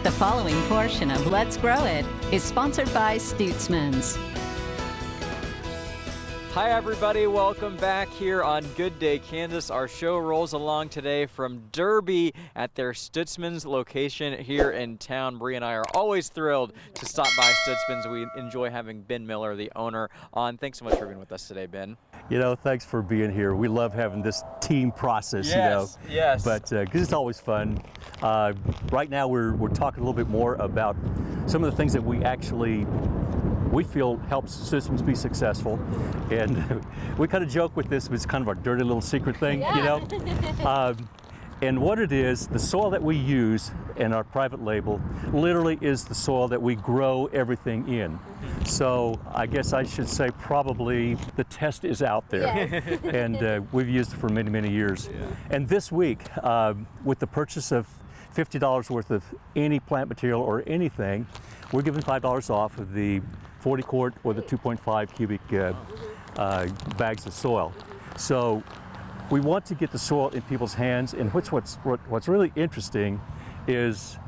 The following portion of Let's Grow It is sponsored by Stutzmans. Hi everybody, welcome back here on Good Day Kansas. Our show rolls along today from Derby at their Stutzmans location here in town. Bree and I are always thrilled to stop by Stutzmans. We enjoy having Ben Miller, the owner, on. Thanks so much for being with us today, Ben. You know, thanks for being here. We love having this team process, Yes, you know. yes. But because it's always fun. Right now we're talking a little bit more about some of the things that we feel helps Stutzmans be successful. And we kind of joke with this, but it's kind of our dirty little secret thing, you know? And what it is, the soil that we use in our private label literally is the soil that we grow everything in. So I guess I should say probably the test is out there. Yes. And we've used it for many, many years. Yeah. And this week, with the purchase of $50 worth of any plant material or anything, we're giving $5 off of the 40 quart or the 2.5 cubic bags of soil. So we want to get the soil in people's hands, and what's really interesting is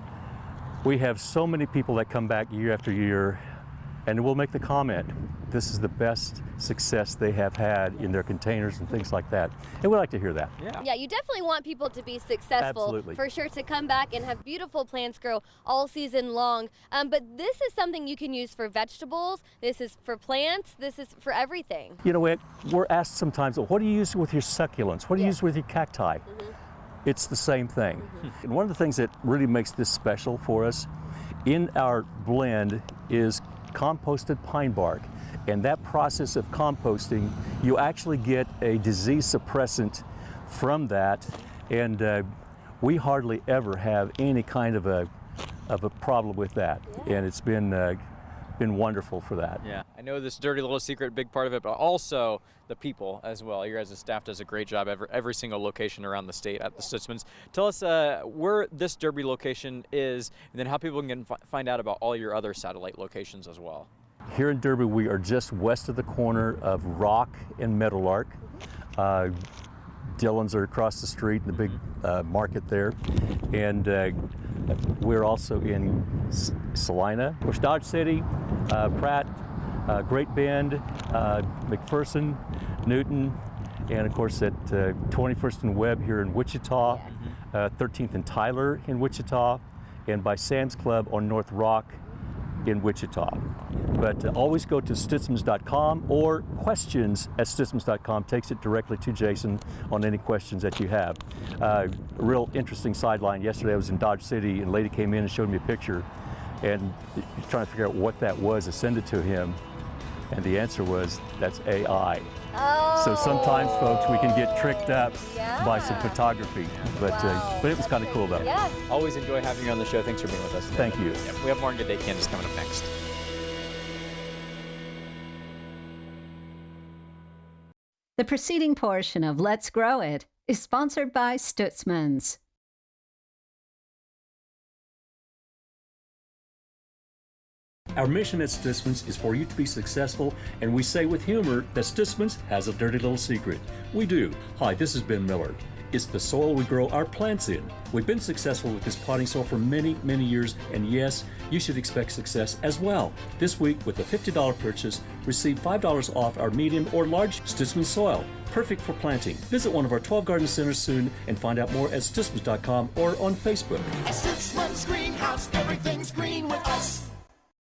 we have so many people that come back year after year and will make the comment, this is the best success they have had in their containers and things like that. And we like to hear that. Yeah, you definitely want people to be successful. Absolutely. For sure, to come back and have beautiful plants grow all season long. But this is something you can use for vegetables, this is for plants, this is for everything. You know, we're asked sometimes, what do you use with your succulents? What do you use with your cacti? It's the same thing. And one of the things that really makes this special for us in our blend is composted pine bark. And that process of composting, you actually get a disease suppressant from that, and we hardly ever have any kind of a problem with that. And it's been wonderful for that. Yeah, I know this dirty little secret, big part of it, but also the people as well. Your guys' staff does a great job every single location around the state at the Stutzmans. Tell us where this Derby location is, and then how people can find out about all your other satellite locations as well. Here in Derby, we are just west of the corner of Rock and Meadowlark. Dillon's are across the street in the big market there. And we're also in Salina, Dodge City, Pratt, Great Bend, McPherson, Newton, and of course at 21st and Webb here in Wichita, 13th and Tyler in Wichita, and by Sam's Club on North Rock in Wichita. But always go to Stutzmans.com, or questions@Stutzmans.com takes it directly to Jason on any questions that you have. A real interesting sideline. Yesterday I was in Dodge City and a lady came in and showed me a picture and trying to figure out what that was. I sent it to him and the answer was, that's AI. Oh. So sometimes, folks, we can get tricked up by some photography, but it was kind of cool though. Yeah. Always enjoy having you on the show. Thanks for being with us today. Thank you. Yeah, we have more on Good Day Kansas coming up next. The preceding portion of Let's Grow It is sponsored by Stutzmans. Our mission at Stutzmans is for you to be successful, and we say with humor that Stutzmans has a dirty little secret. We do. Hi, this is Ben Miller. It's the soil we grow our plants in. We've been successful with this potting soil for many, many years, and yes, you should expect success as well. This week, with a $50 purchase, receive $5 off our medium or large Stutzmans soil. Perfect for planting. Visit one of our 12 garden centers soon and find out more at Stutzmans.com or on Facebook. A Stutzmans greenhouse, everything's green.